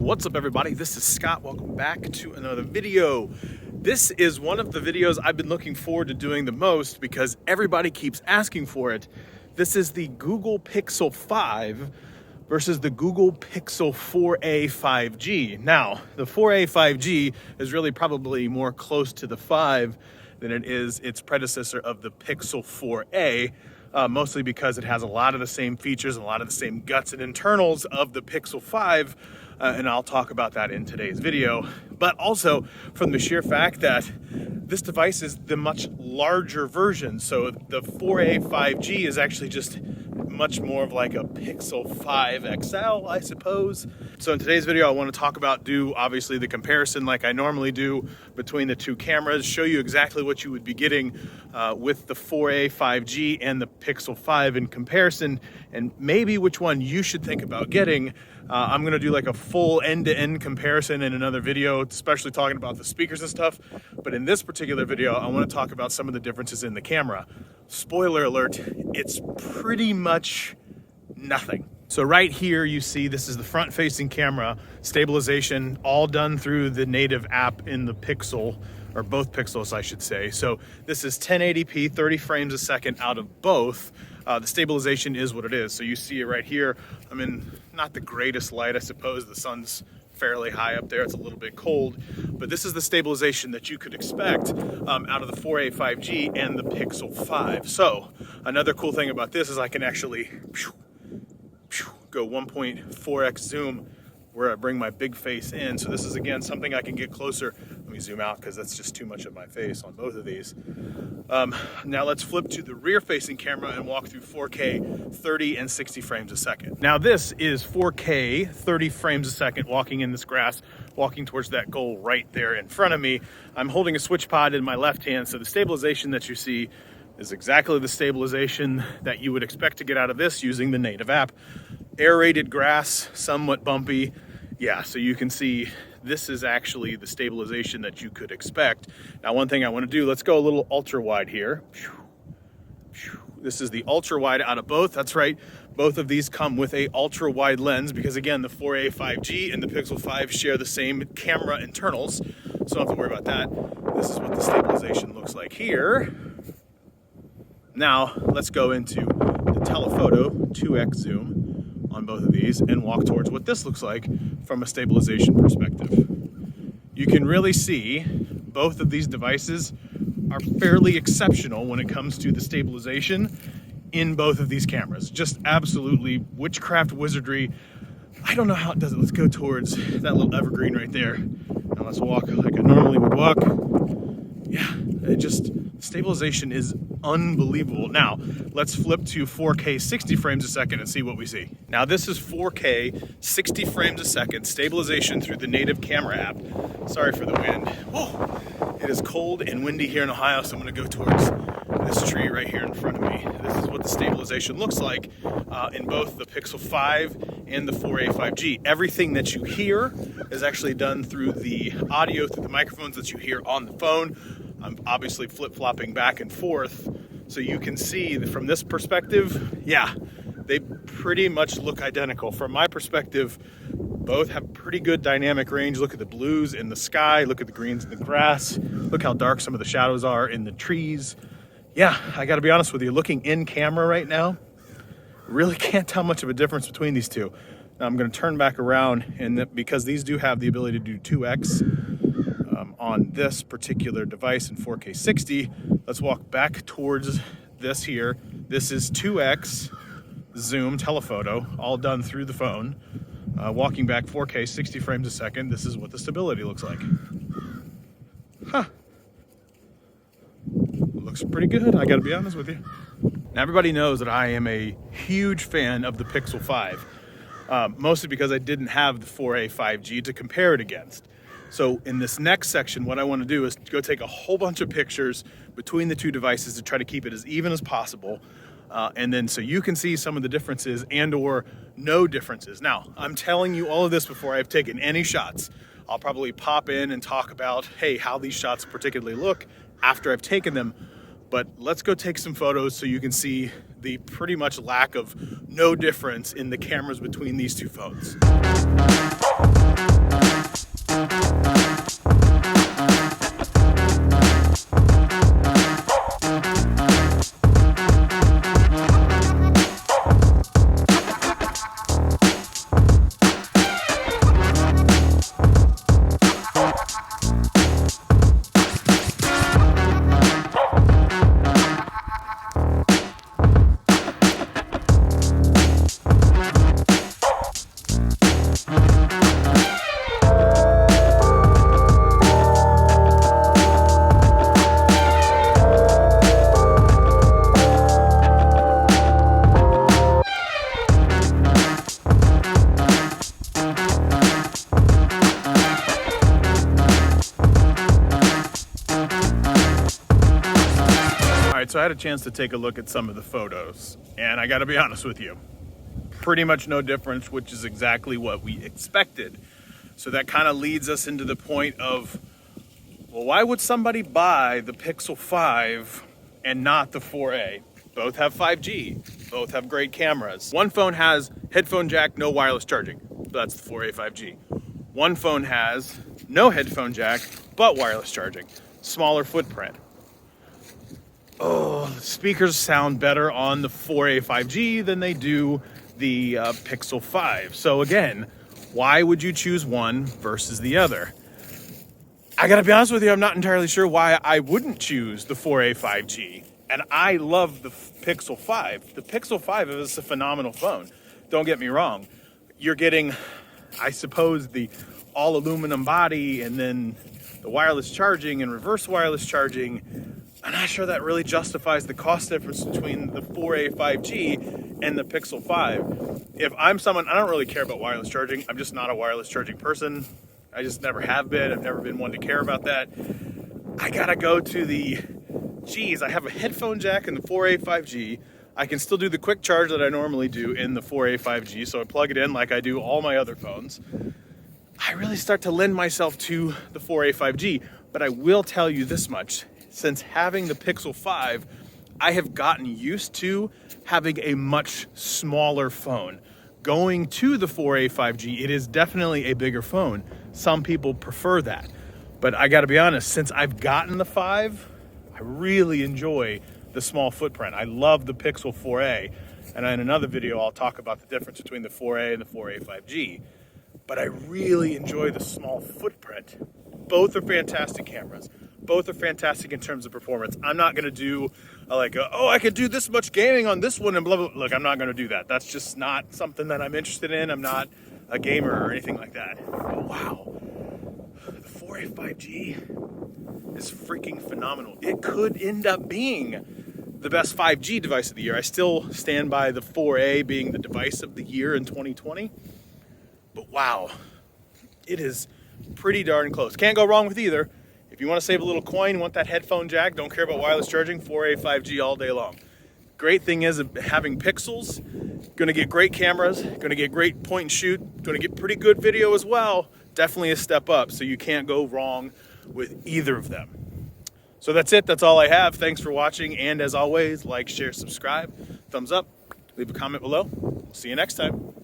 What's up, everybody? This is Scott. Welcome back to another video. This is one of the videos I've been looking forward to doing the most because everybody keeps asking for it. This is the Google Pixel 5 versus the Google Pixel 4a 5G. Now, the 4a 5G is really probably more close to the 5 than it is its predecessor of the Pixel 4a. Mostly because it has a lot of the same features and a lot of the same guts and internals of the Pixel 5, and I'll talk about that in today's video. But also from the sheer fact that this device is the much larger version. So the 4a 5G is actually just much more of like a Pixel 5 XL, I suppose. So in today's video, I want to talk about, obviously the comparison like I normally do between the two cameras, show you exactly what you would be getting with the 4a 5G and the Pixel 5 in comparison, and maybe which one you should think about getting. I'm going to do like a full end-to-end comparison in another video, especially talking about the speakers and stuff. But in this particular video, I want to talk about some of the differences in the camera. Spoiler alert, it's pretty much nothing. So right here you see this is the front-facing camera, stabilization all done through the native app in the Pixel, or both Pixels I should say. So this is 1080p, 30 frames a second out of both. The stabilization is what it is. So you see it right here. I'm in not the greatest light, I suppose. The sun's fairly high up there. It's a little bit cold, but this is the stabilization that you could expect out of the 4a 5G and the Pixel 5. So another cool thing about this is I can actually go 1.4x zoom where I bring my big face in. So this is, again, something I can get closer. Let me zoom out because that's just too much of my face on both of these. Now let's flip to the rear-facing camera and walk through 4K 30 and 60 frames a second. Now this is 4K 30 frames a second, walking in this grass, walking towards that goal right there in front of me. I'm holding a switch pod in my left hand, so the stabilization that you see is exactly the stabilization that you would expect to get out of this using the native app. Aerated grass, somewhat bumpy. Yeah, so you can see this is actually the stabilization that you could expect. Now, one thing I want to do, let's go a little ultra wide here. This is the ultra wide out of both. That's right. Both of these come with a ultra wide lens because, again, the 4a 5G and the Pixel 5 share the same camera internals. So don't have to worry about that. This is what the stabilization looks like here. Now let's go into the Telephoto 2x zoom on both of these and walk towards what this looks like from a stabilization perspective. You can really see both of these devices are fairly exceptional when it comes to the stabilization in both of these cameras. Just absolutely witchcraft wizardry. I don't know how it does it. Let's go towards that little evergreen right there. Now let's walk like I normally would walk. Yeah, stabilization is unbelievable. Now, let's flip to 4K 60 frames a second and see what we see. Now, this is 4K 60 frames a second, stabilization through the native camera app. Sorry for the wind. Whoa, it is cold and windy here in Ohio, so I'm gonna go towards this tree right here in front of me. This is what the stabilization looks like in both the Pixel 5 and the 4a 5G. Everything that you hear is actually done through the audio, through the microphones that you hear on the phone. I'm obviously flip-flopping back and forth, so you can see from this perspective, yeah, they pretty much look identical. From my perspective, both have pretty good dynamic range. Look at the blues in the sky, look at the greens in the grass, look how dark some of the shadows are in the trees. Yeah, I gotta be honest with you, looking in camera right now, really can't tell much of a difference between these two. Now I'm gonna turn back around, and because these do have the ability to do 2x, on this particular device in 4K 60, let's walk back towards this here. This is 2x zoom telephoto, all done through the phone. Walking back 4K 60 frames a second, this is what the stability looks like. Huh. Looks pretty good, I gotta be honest with you. Now, everybody knows that I am a huge fan of the Pixel 5, mostly because I didn't have the 4a 5G to compare it against. So in this next section, what I want to do is go take a whole bunch of pictures between the two devices to try to keep it as even as possible. And then so you can see some of the differences and or no differences. Now, I'm telling you all of this before I've taken any shots. I'll probably pop in and talk about, hey, how these shots particularly look after I've taken them. But let's go take some photos so you can see the pretty much lack of no difference in the cameras between these two phones. So I had a chance to take a look at some of the photos, and I gotta be honest with you, pretty much no difference, which is exactly what we expected. So that kind of leads us into the point of, well, why would somebody buy the Pixel 5 and not the 4a? Both have 5G, both have great cameras. One phone has headphone jack, no wireless charging. That's the 4a 5G. One phone has no headphone jack, but wireless charging. Smaller footprint. Oh, the speakers sound better on the 4a 5G than they do the Pixel 5. So again, why would you choose one versus the other? I gotta be honest with you, I'm not entirely sure why I wouldn't choose the 4a 5G. And I love the Pixel 5. The Pixel 5 is a phenomenal phone. Don't get me wrong. You're getting, I suppose, the all aluminum body and then the wireless charging and reverse wireless charging. I'm not sure that really justifies the cost difference between the 4a 5G and the Pixel 5. If I'm someone, I don't really care about wireless charging. I'm just not a wireless charging person. I just never have been. I've never been one to care about that. I gotta go to the, geez, I have a headphone jack in the 4a 5G. I can still do the quick charge that I normally do in the 4a 5G, so I plug it in like I do all my other phones. I really start to lend myself to the 4a 5G, but I will tell you this much. Since having the Pixel 5, I have gotten used to having a much smaller phone. Going to the 4a 5G, it is definitely a bigger phone. Some people prefer that. But I gotta be honest, since I've gotten the 5, I really enjoy the small footprint. I love the Pixel 4a. And in another video, I'll talk about the difference between the 4a and the 4a 5G. But I really enjoy the small footprint. Both are fantastic cameras. Both are fantastic in terms of performance. I'm not gonna do I could do this much gaming on this one and blah, blah, blah. Look, I'm not gonna do that. That's just not something that I'm interested in. I'm not a gamer or anything like that. But wow, the 4a 5G is freaking phenomenal. It could end up being the best 5G device of the year. I still stand by the 4a being the device of the year in 2020. But wow, it is pretty darn close. Can't go wrong with either. If you want to save a little coin, want that headphone jack, don't care about wireless charging, 4a 5G all day long. Great thing is having Pixels, gonna get great cameras, gonna get great point and shoot, gonna get pretty good video as well. Definitely a step up, so you can't go wrong with either of them. So that's it, that's all I have. Thanks for watching, and as always, like, share, subscribe, thumbs up, leave a comment below. See you next time.